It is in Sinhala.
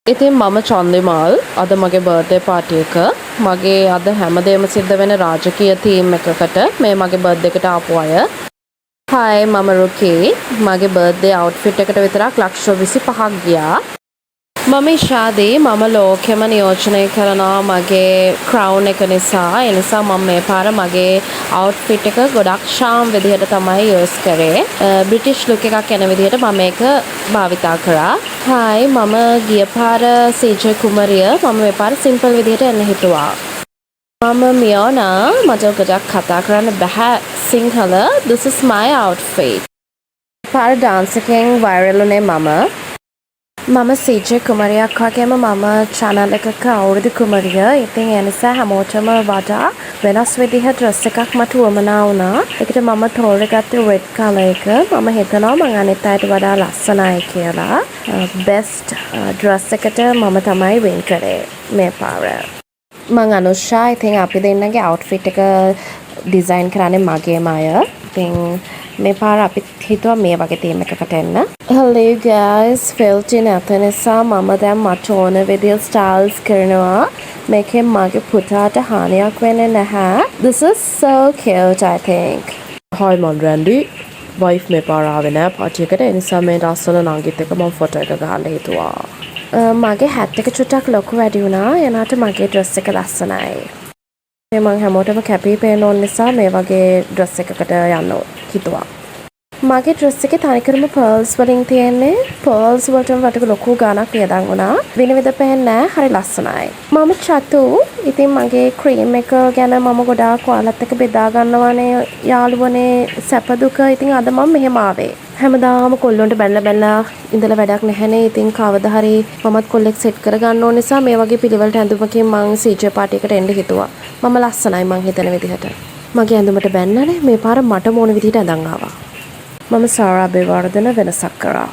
ඉතින් මම චන්දිමාල් අද මගේ බර්ත්ඩේ පාටි එක මගේ අද හැමදේම සිද්ධ වෙන රාජකීය තීම් එකකට මේ මගේ බර්ත්ඩේ එකට ආපු අය. හායි මම රුකී. මගේ බර්ත්ඩේ අවුට්ෆිට් එකට විතරක් ලක්ෂ 25ක් ගියා. මම ඉෂාදී මම ලෝකෙම නියෝජනය කරනවා මගේ ක්‍රවුන් එක නිසා. ඒ නිසා මම මේ පාර මගේ අවුට්ෆිට් එක ගොඩක් ෂාම් විදිහට තමයි යූස් කරේ. බ්‍රිටිෂ් ලුක් එකක් එන විදිහට මම මේක භාවිතා කරා. හායි මම ගිය පාර සීජේ කුමරිය මම මේ පාර සිම්පල් විදිහට එන්න හිතුවා. මම මියෝනා මට ගොඩක් කතා කරන්න බෑ Sinhala. This is my outfit. පාර ඩාන්ස් එකෙන් වයිරල් උනේ මම සීජේ කුමරියක් වගේම මම channel එකක අවුරුදු කුමරිය. ඉතින් ඒ නිසා හැමෝටම වඩා වෙනස් විදිහ ඩ්‍රෙස් එකක් මට උවමනා වුණා. ඒකට මම තෝරගත්තේ රෙඩ් කලර් එක. මම හිතනවා මම අනිත් අයට වඩා ලස්සනයි කියලා. බෙස්ට් ඩ්‍රෙස් එකට මම තමයි වින් කරේ මේ පාර. මං අනුෂා. ඉතින් අපි දෙන්නගේ අවුට්ෆිට් එක ඩිසයින් කරන්නේ මගේම අය. ඉතින් මේ පාර අපි හිතුවා මේ වගේ තීම් එකකට එන්න. Hello guys, filter නැත නිසා මම දැන් මට ඕන විදිහට ස්ටයිල්ස් කරනවා. මේකෙන් මගේ පුතාට හානියක් වෙන්නේ නැහැ. This is so cute I think. Hi මම රැන්ඩි. වයිෆ් මේ පාර ආවේ නෑ පාටි එකට. ඒ නිසා මේ ලස්සන නංගිත් එක්ක මම ෆොටෝ එක ගහන්න හිතුවා. මගේ හැට් එක චුට්ටක් ලොකු වැඩි වුණා. එනාට මගේ ඩ්‍රෙස් එක ලස්සනයි. මම හැමෝටම කැපී පේන ඕන නිසා මේ වගේ ඩ්‍රෙස් එකකට යන්න හිතුවා. මගේ ඩ්‍රෙස් එකේ තනිකරම පර්ල්ස් වලින් තියෙන්නේ. පර්ල්ස් වලටම වටක ලොකු ගාණක් වියදම් වුණා. විනිවිද පේන්නේ නැහැ. හරි ලස්සනයි. මම චතු. ඉතින් මගේ ක්‍රීම් එක ගැන මම ගොඩාක් ඔයාලත් එක්ක බෙදා ගන්නවානේ යාළුවනේ සැප දුක. ඉතින් අද මම මෙහෙම ආවේ. හැමදාම කොල්ලොන්ට බැලලා ඉඳලා වැඩක් නැහැනේ. ඉතින් කවදා හරි මමත් කොල්ලෙක් සෙට් කරගන්න ඕන නිසා මේ වගේ පිළිවෙලට ඇඳුමකින් මං සීජේ පාටි එකට එන්න හිතුවා. මම ලස්සනයි මං හිතන විදිහට. මගේ ඇඳුමට බැන්නනේ මේ පාර මට ඕන විදිහට ඇඳන් ආවා. මම සාරා බේවර්ධන වෙනසක් කරා.